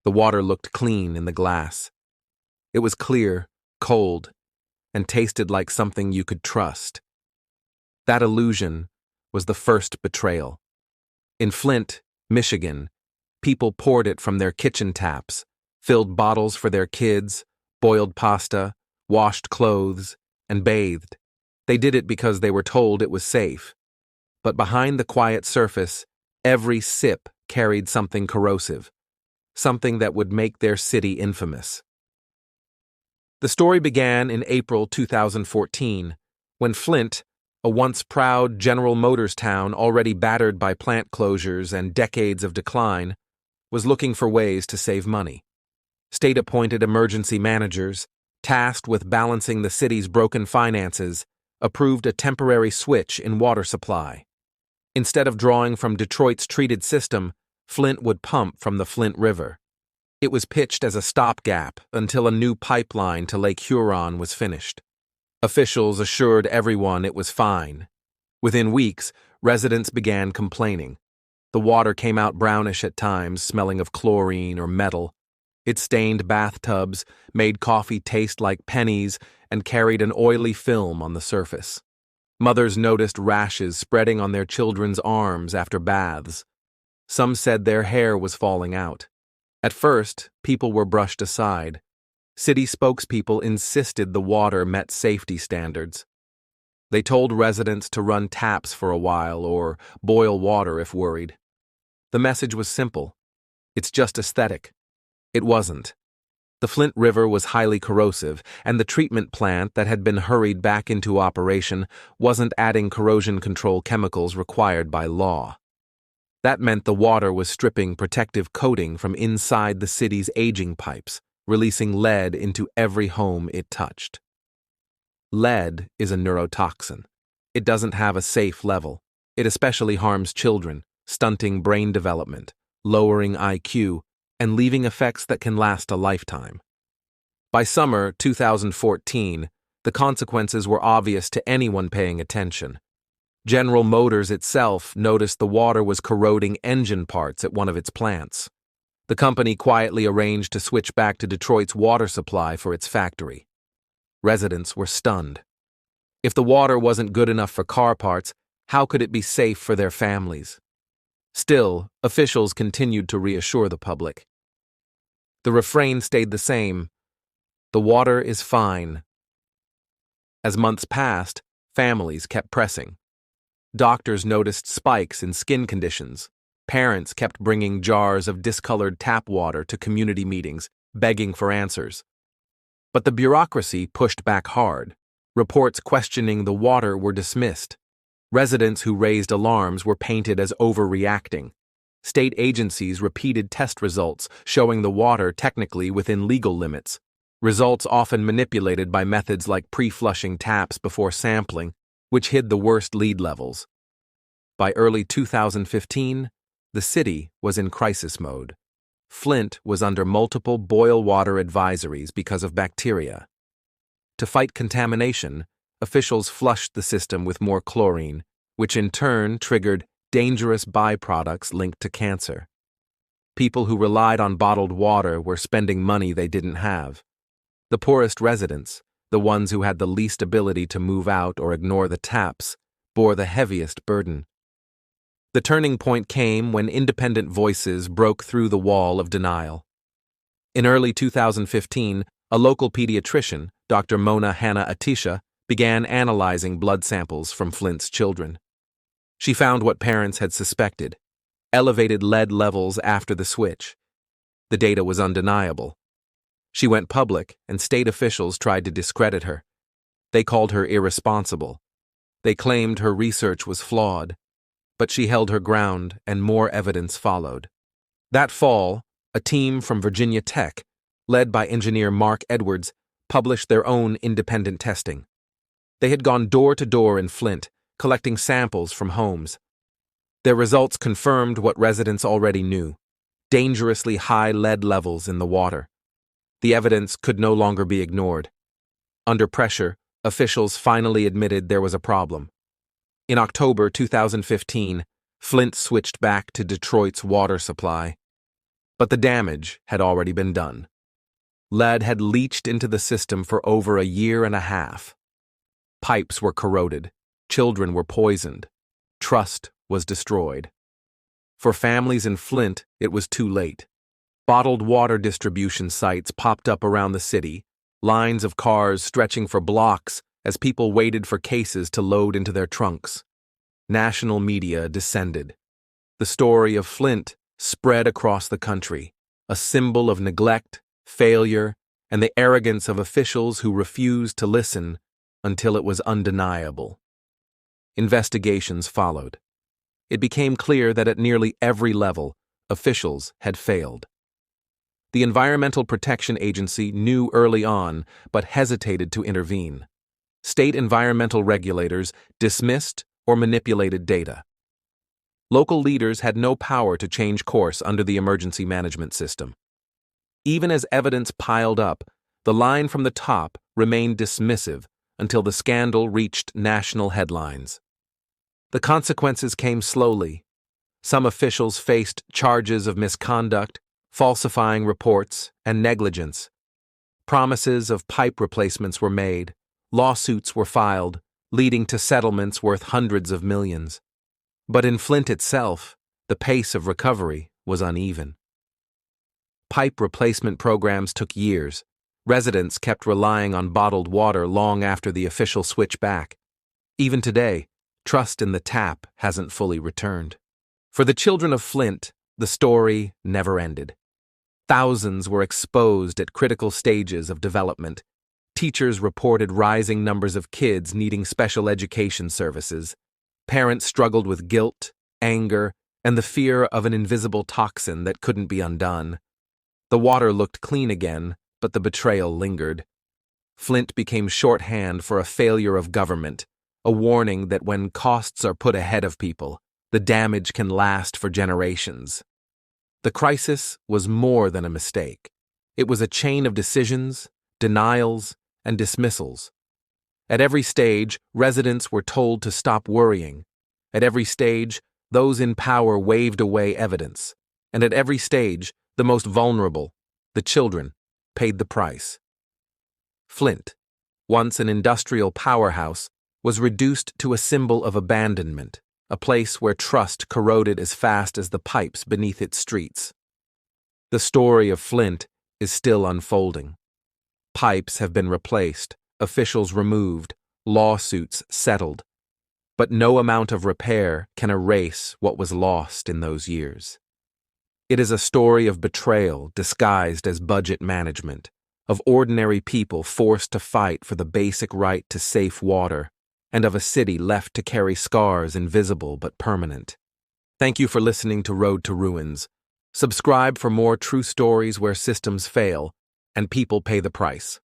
The water looked clean in the glass. It was clear, cold, and tasted like something you could trust. That illusion was the first betrayal. In Flint, Michigan, people poured it from their kitchen taps, filled bottles for their kids, boiled pasta, washed clothes, and bathed. They did it because they were told it was safe. But behind the quiet surface, every sip carried something corrosive, something that would make their city infamous. The story began in April 2014, when Flint, a once proud General Motors town already battered by plant closures and decades of decline, was looking for ways to save money. State-appointed emergency managers, tasked with balancing the city's broken finances, approved a temporary switch in water supply. Instead of drawing from Detroit's treated system, Flint would pump from the Flint River. It was pitched as a stopgap until a new pipeline to Lake Huron was finished. Officials assured everyone it was fine. Within weeks, residents began complaining. The water came out brownish at times, smelling of chlorine or metal. It stained bathtubs, made coffee taste like pennies, and carried an oily film on the surface. Mothers noticed rashes spreading on their children's arms after baths. Some said their hair was falling out. At first, people were brushed aside. City spokespeople insisted the water met safety standards. They told residents to run taps for a while or boil water if worried. The message was simple. It's just aesthetic. It wasn't. The Flint River was highly corrosive, and the treatment plant that had been hurried back into operation wasn't adding corrosion control chemicals required by law. That meant the water was stripping protective coating from inside the city's aging pipes, releasing lead into every home it touched. Lead is a neurotoxin. It doesn't have a safe level. It especially harms children, stunting brain development, lowering IQ, and leaving effects that can last a lifetime. By summer 2014, the consequences were obvious to anyone paying attention. General Motors itself noticed the water was corroding engine parts at one of its plants. The company quietly arranged to switch back to Detroit's water supply for its factory. Residents were stunned. If the water wasn't good enough for car parts, how could it be safe for their families? Still, officials continued to reassure the public. The refrain stayed the same: the water is fine. As months passed, families kept pressing. Doctors noticed spikes in skin conditions. Parents kept bringing jars of discolored tap water to community meetings, begging for answers. But the bureaucracy pushed back hard. Reports questioning the water were dismissed. Residents who raised alarms were painted as overreacting. State agencies repeated test results showing the water technically within legal limits, results often manipulated by methods like pre-flushing taps before sampling, which hid the worst lead levels. By early 2015, the city was in crisis mode. Flint was under multiple boil water advisories because of bacteria. To fight contamination, officials flushed the system with more chlorine, which in turn triggered dangerous byproducts linked to cancer. People who relied on bottled water were spending money they didn't have. The poorest residents, the ones who had the least ability to move out or ignore the taps, bore the heaviest burden. The turning point came when independent voices broke through the wall of denial. In early 2015, a local pediatrician, Dr. Mona Hanna-Attisha, began analyzing blood samples from Flint's children. She found what parents had suspected: elevated lead levels after the switch. The data was undeniable. She went public, and state officials tried to discredit her. They called her irresponsible. They claimed her research was flawed. But she held her ground, and more evidence followed. That fall, a team from Virginia Tech, led by engineer Mark Edwards, published their own independent testing. They had gone door to door in Flint, collecting samples from homes. Their results confirmed what residents already knew: dangerously high lead levels in the water. The evidence could no longer be ignored. Under pressure, officials finally admitted there was a problem. In October 2015, Flint switched back to Detroit's water supply. But the damage had already been done. Lead had leached into the system for over a year and a half. Pipes were corroded, children were poisoned, trust was destroyed. For families in Flint, it was too late. Bottled water distribution sites popped up around the city, lines of cars stretching for blocks as people waited for cases to load into their trunks. National media descended. The story of Flint spread across the country, a symbol of neglect, failure, and the arrogance of officials who refused to listen until it was undeniable. Investigations followed. It became clear that at nearly every level, officials had failed. The Environmental Protection Agency knew early on, but hesitated to intervene. State environmental regulators dismissed or manipulated data. Local leaders had no power to change course under the emergency management system. Even as evidence piled up, the line from the top remained dismissive until the scandal reached national headlines. The consequences came slowly. Some officials faced charges of misconduct, falsifying reports, and negligence. Promises of pipe replacements were made, lawsuits were filed, leading to settlements worth hundreds of millions. But in Flint itself, the pace of recovery was uneven. Pipe replacement programs took years. Residents kept relying on bottled water long after the official switch back. Even today, trust in the tap hasn't fully returned. For the children of Flint, the story never ended. Thousands were exposed at critical stages of development. Teachers reported rising numbers of kids needing special education services. Parents struggled with guilt, anger, and the fear of an invisible toxin that couldn't be undone. The water looked clean again, but the betrayal lingered. Flint became shorthand for a failure of government, a warning that when costs are put ahead of people, the damage can last for generations. The crisis was more than a mistake. It was a chain of decisions, denials, and dismissals. At every stage, residents were told to stop worrying. At every stage, those in power waved away evidence. And at every stage, the most vulnerable, the children, paid the price. Flint, once an industrial powerhouse, was reduced to a symbol of abandonment, a place where trust corroded as fast as the pipes beneath its streets. The story of Flint is still unfolding. Pipes have been replaced, officials removed, lawsuits settled. But no amount of repair can erase what was lost in those years. It is a story of betrayal disguised as budget management, of ordinary people forced to fight for the basic right to safe water, and of a city left to carry scars invisible but permanent. Thank you for listening to Road to Ruins. Subscribe for more true stories where systems fail and people pay the price.